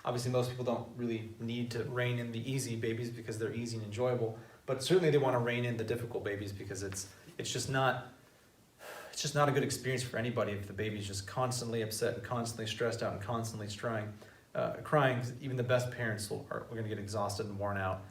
Obviously, most people don't really need to rein in the easy babies because they're easy and enjoyable, but certainly they want to rein in the difficult babies because it's just not a good experience for anybody if the baby's just constantly upset and constantly stressed out and constantly crying. Even the best parents are going to get exhausted and worn out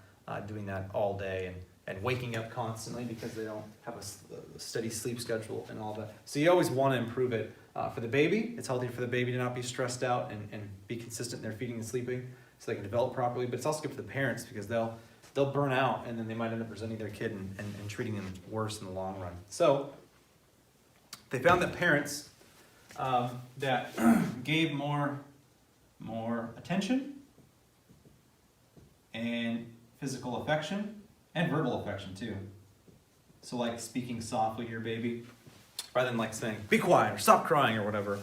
doing that all day and waking up constantly because they don't have a steady sleep schedule and all that. So you always want to improve it for the baby. It's healthy for the baby to not be stressed out and be consistent in their feeding and sleeping so they can develop properly. But it's also good for the parents because they'll burn out and then they might end up presenting their kid and treating them worse in the long run. So they found that parents that gave more attention and physical affection and verbal affection too. So like speaking softly to your baby, rather than like saying, be quiet or stop crying or whatever.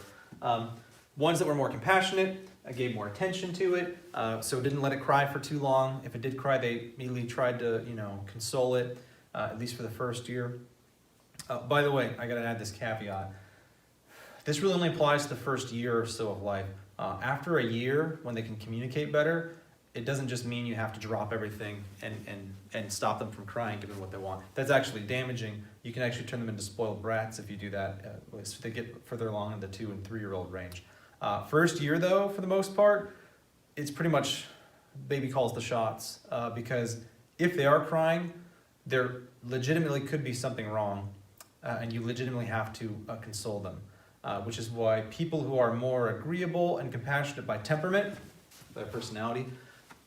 Ones that were more compassionate, gave more attention to it, so didn't let it cry for too long. If it did cry, they immediately tried to console it, at least for the first year. By the way, I gotta add this caveat. This really only applies to the first year or so of life. After a year, when they can communicate better, it doesn't just mean you have to drop everything and stop them from crying, give them what they want. That's actually damaging. You can actually turn them into spoiled brats if you do that, if they get further along in the 2 and 3 year old range. First year though, for the most part, it's pretty much baby calls the shots, because if they are crying, there legitimately could be something wrong, and you legitimately have to console them, which is why people who are more agreeable and compassionate by temperament, by personality,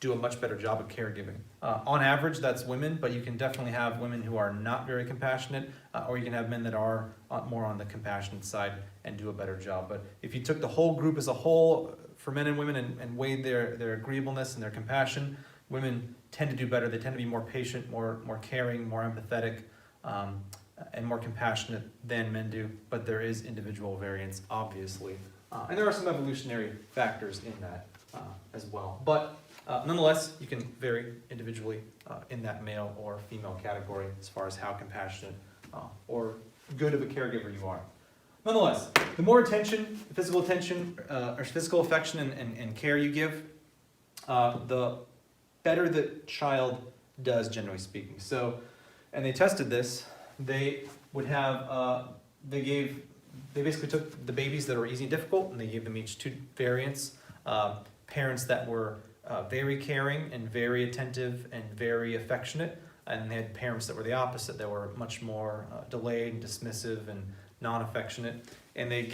do a much better job of caregiving. On average, that's women, but you can definitely have women who are not very compassionate, or you can have men that are more on the compassionate side and do a better job. But if you took the whole group as a whole, for men and women, and weighed their agreeableness and their compassion, women tend to do better. They tend to be more patient, more caring, more empathetic, and more compassionate than men do. But there is individual variance, obviously. And there are some evolutionary factors in that as well. But nonetheless, you can vary individually in that male or female category as far as how compassionate or good of a caregiver you are. Nonetheless, the more attention, physical or physical affection and care you give, the better the child does, generally speaking. So, and they tested this. They would have they basically took the babies that were easy and difficult, and they gave them each 2 variants. Parents that were very caring and very attentive and very affectionate, and they had parents that were the opposite, that were much more delayed and dismissive and non-affectionate. And they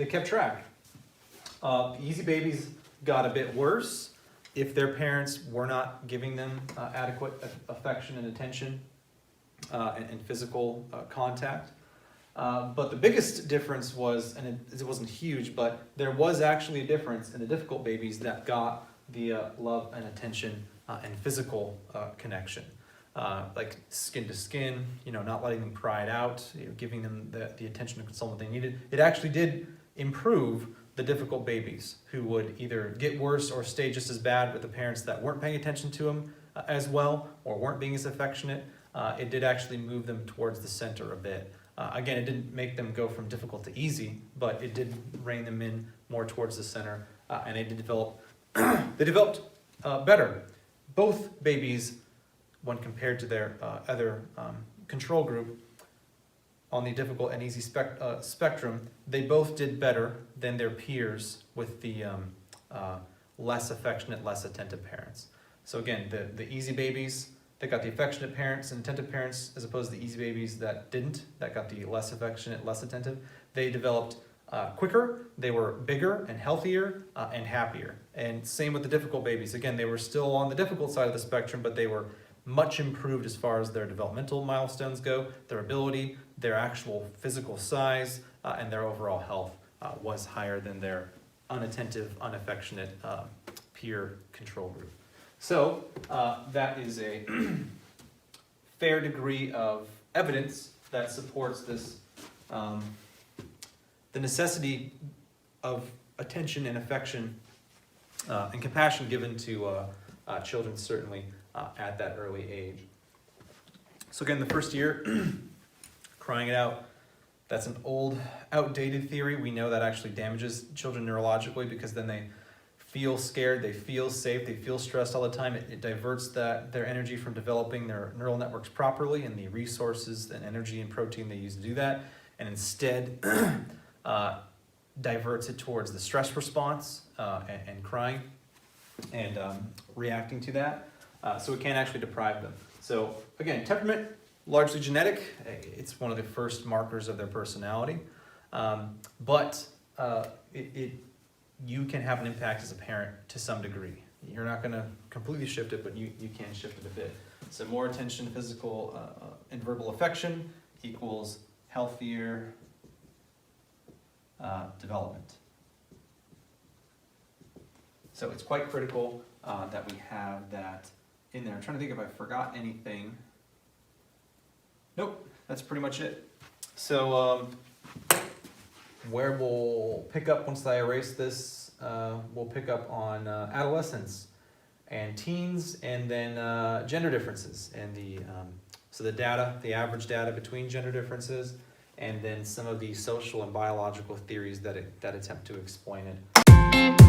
kept track. Easy babies got a bit worse if their parents were not giving them adequate affection and attention and physical contact. But the biggest difference was, and it wasn't huge, but there was actually a difference in the difficult babies that got the love and attention and physical connection. Like skin to skin, not letting them cry it out, giving them the attention and consult they needed. It actually did improve the difficult babies who would either get worse or stay just as bad with the parents that weren't paying attention to them as well, or weren't being as affectionate. It did actually move them towards the center a bit. Again, it didn't make them go from difficult to easy, but it did rein them in more towards the center, and they did develop. They developed better. Both babies, when compared to their other control group, on the difficult and easy spectrum, they both did better than their peers with the less affectionate, less attentive parents. So again, the easy babies, they got the affectionate parents and attentive parents, as opposed to the easy babies that didn't, that got the less affectionate, less attentive. They developed quicker, they were bigger and healthier and happier. And same with the difficult babies. Again, they were still on the difficult side of the spectrum, but they were much improved as far as their developmental milestones go, their ability, their actual physical size, and their overall health was higher than their unattentive, unaffectionate peer control group. So that is a fair degree of evidence that supports this, the necessity of attention and affection and compassion given to children, certainly at that early age. So again, the first year, crying it out, that's an old, outdated theory. We know that actually damages children neurologically, because then they feel scared, they feel safe, they feel stressed all the time. It diverts their energy from developing their neural networks properly and the resources and energy and protein they use to do that, and instead diverts it towards the stress response and crying and reacting to that. So it can actually deprive them. So again, temperament, largely genetic. It's one of the first markers of their personality. But you can have an impact as a parent to some degree. You're not going to completely shift it, but you can shift it a bit. So more attention, physical and verbal affection equals healthier development. So it's quite critical that we have that in there. I'm trying to think if I forgot anything. Nope, that's pretty much it. So where we'll pick up once I erase this, we'll pick up on adolescence and teens, and then gender differences, and so the data, the average data between gender differences, and then some of the social and biological theories that attempt to explain it.